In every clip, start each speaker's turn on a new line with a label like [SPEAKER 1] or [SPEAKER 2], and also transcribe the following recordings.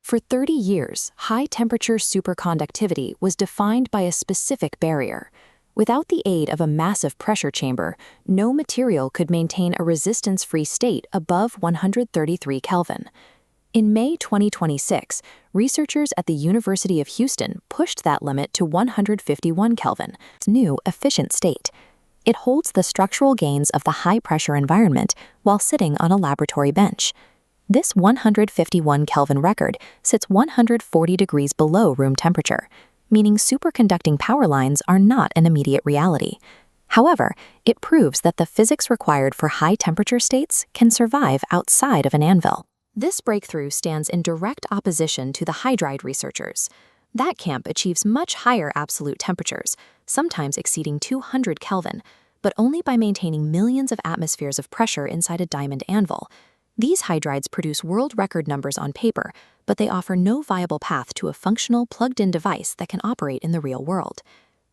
[SPEAKER 1] For 30 years, high-temperature superconductivity was defined by a specific barrier. Without the aid of a massive pressure chamber, no material could maintain a resistance-free state above 133 Kelvin. In May 2026, researchers at the University of Houston pushed that limit to 151 Kelvin, its new efficient state. It holds the structural gains of the high-pressure environment while sitting on a laboratory bench. This 151 Kelvin record sits 140 degrees below room temperature, meaning superconducting power lines are not an immediate reality. However, it proves that the physics required for high-temperature states can survive outside of an anvil. This breakthrough stands in direct opposition to the hydride researchers. That camp achieves much higher absolute temperatures, sometimes exceeding 200 Kelvin, but only by maintaining millions of atmospheres of pressure inside a diamond anvil. These hydrides produce world record numbers on paper, but they offer no viable path to a functional, plugged-in device that can operate in the real world.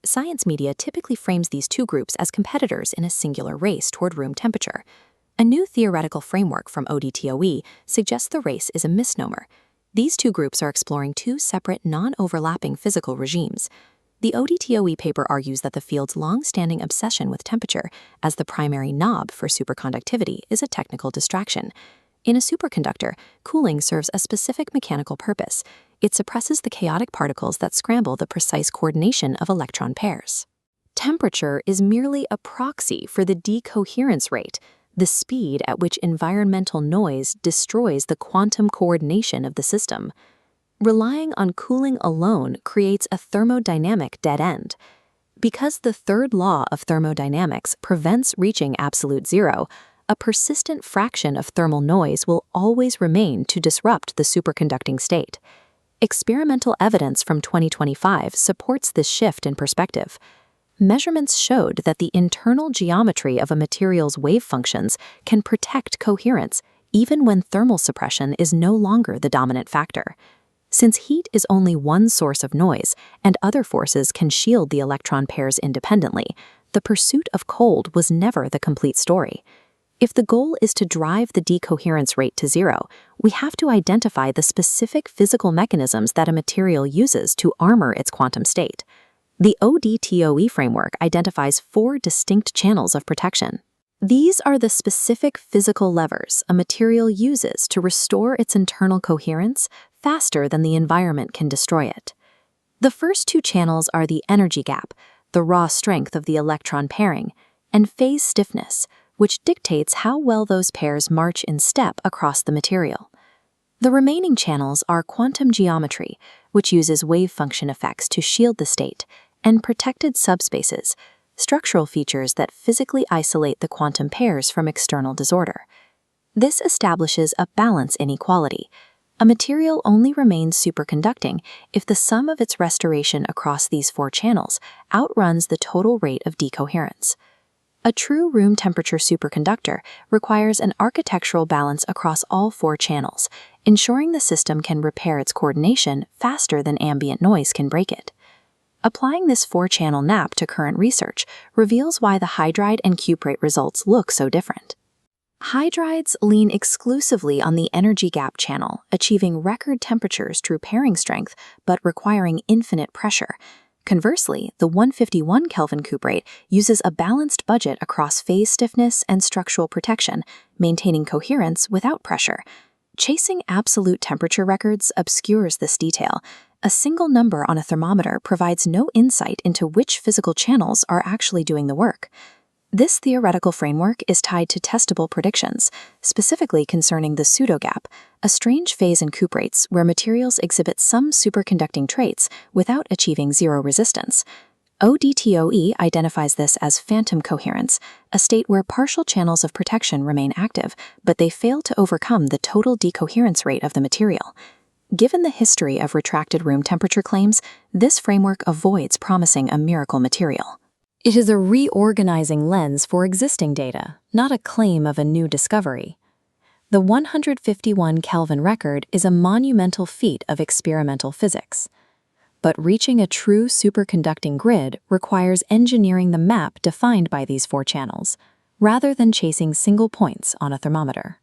[SPEAKER 1] Science media typically frames these two groups as competitors in a singular race toward room temperature. A new theoretical framework from ODTOE suggests the race is a misnomer. These two groups are exploring two separate, non-overlapping physical regimes. The ODTOE paper argues that the field's long-standing obsession with temperature as the primary knob for superconductivity is a technical distraction. In a superconductor, cooling serves a specific mechanical purpose. It suppresses the chaotic particles that scramble the precise coordination of electron pairs. Temperature is merely a proxy for the decoherence rate, the speed at which environmental noise destroys the quantum coordination of the system. Relying on cooling alone creates a thermodynamic dead end. Because the third law of thermodynamics prevents reaching absolute zero, a persistent fraction of thermal noise will always remain to disrupt the superconducting state. Experimental evidence from 2025 supports this shift in perspective. Measurements showed that the internal geometry of a material's wave functions can protect coherence even when thermal suppression is no longer the dominant factor. Since heat is only one source of noise and other forces can shield the electron pairs independently, the pursuit of cold was never the complete story. If the goal is to drive the decoherence rate to zero, we have to identify the specific physical mechanisms that a material uses to armor its quantum state. The ODTOE framework identifies 4 distinct channels of protection. These are the specific physical levers a material uses to restore its internal coherence faster than the environment can destroy it. The first 2 channels are the energy gap, the raw strength of the electron pairing, and phase stiffness, which dictates how well those pairs march in step across the material. The remaining channels are quantum geometry, which uses wave function effects to shield the state, and protected subspaces, structural features that physically isolate the quantum pairs from external disorder. This establishes a balance inequality. A material only remains superconducting if the sum of its restoration across these 4 channels outruns the total rate of decoherence. A true room temperature superconductor requires an architectural balance across all 4 channels, ensuring the system can repair its coordination faster than ambient noise can break it. Applying this 4-channel NAP to current research reveals why the hydride and cuprate results look so different. Hydrides lean exclusively on the energy gap channel, achieving record temperatures through pairing strength but requiring infinite pressure. Conversely, the 151 Kelvin cuprate uses a balanced budget across phase stiffness and structural protection, maintaining coherence without pressure. Chasing absolute temperature records obscures this detail. A single number on a thermometer provides no insight into which physical channels are actually doing the work. This theoretical framework is tied to testable predictions, specifically concerning the pseudogap, a strange phase in cuprates where materials exhibit some superconducting traits without achieving zero resistance. ODTOE identifies this as phantom coherence, a state where partial channels of protection remain active, but they fail to overcome the total decoherence rate of the material. Given the history of retracted room temperature claims, this framework avoids promising a miracle material. It is a reorganizing lens for existing data, not a claim of a new discovery. The 151 Kelvin record is a monumental feat of experimental physics. But reaching a true superconducting grid requires engineering the map defined by these 4 channels, rather than chasing single points on a thermometer.